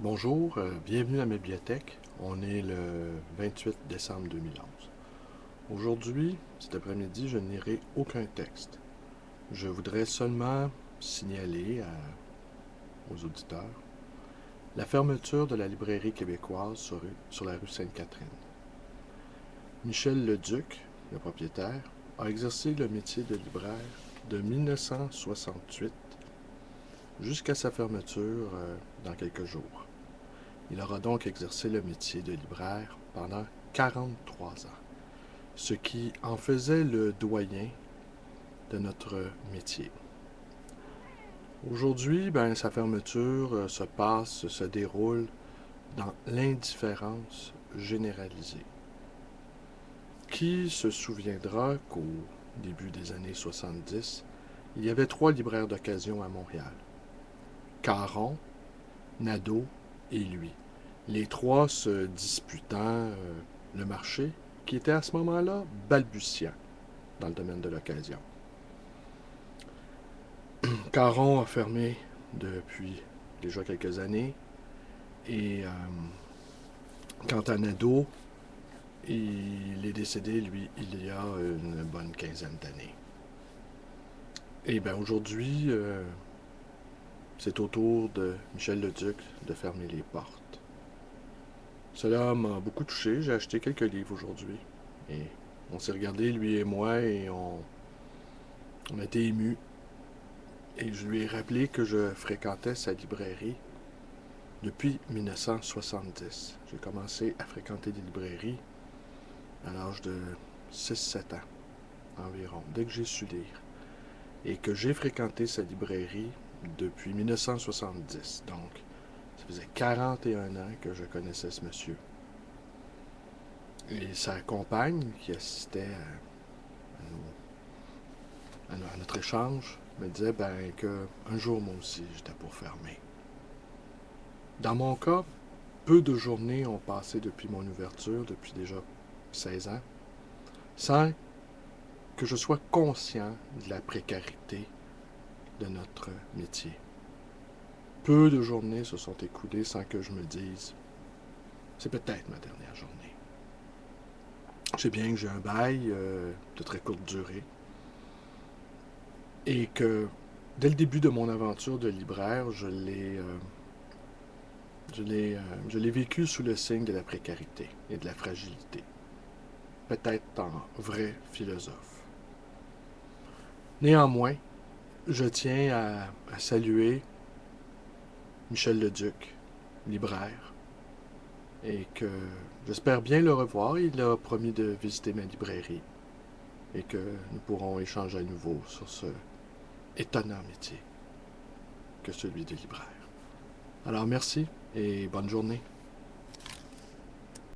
Bonjour, bienvenue à ma bibliothèque. On est le 28 décembre 2011. Aujourd'hui, cet après-midi, je ne lirai aucun texte. Je voudrais seulement signaler aux auditeurs la fermeture de la librairie québécoise sur la rue Sainte-Catherine. Michel Leduc, le propriétaire, a exercé le métier de libraire de 1968 jusqu'à sa fermeture dans quelques jours. Il aura donc exercé le métier de libraire pendant 43 ans, ce qui en faisait le doyen de notre métier. Aujourd'hui, sa fermeture se déroule dans l'indifférence généralisée. Qui se souviendra qu'au début des années 70, il y avait 3 libraires d'occasion à Montréal: Caron, Nadeau et lui. Les 3 se disputant le marché, qui était à ce moment-là balbutiant dans le domaine de l'occasion. Caron a fermé depuis déjà quelques années, et quant à Nadeau, il est décédé, lui, il y a une bonne quinzaine d'années. Et bien aujourd'hui, c'est au tour de Michel Leduc de fermer les portes. Cela m'a beaucoup touché. J'ai acheté quelques livres aujourd'hui. Et on s'est regardé, lui et moi, et on a été émus. Et je lui ai rappelé que je fréquentais sa librairie depuis 1970. J'ai commencé à fréquenter des librairies à l'âge de 6-7 ans environ, dès que j'ai su lire. Et que j'ai fréquenté sa librairie depuis 1970. Donc, ça faisait 41 ans que je connaissais ce monsieur. Et sa compagne, qui assistait à notre échange, me disait que un jour, moi aussi, j'étais pour fermer. Dans mon cas, peu de journées ont passé depuis mon ouverture, depuis déjà 16 ans, sans que je sois conscient de la précarité de notre métier. Peu de journées se sont écoulées sans que je me dise « c'est peut-être ma dernière journée ». Je sais bien que j'ai un bail de très courte durée et que dès le début de mon aventure de libraire, je l'ai vécu sous le signe de la précarité et de la fragilité. Peut-être en vrai philosophe. Néanmoins, je tiens à saluer Michel Leduc, libraire, et que j'espère bien le revoir. Il a promis de visiter ma librairie et que nous pourrons échanger à nouveau sur ce étonnant métier que celui de libraire. Alors merci et bonne journée.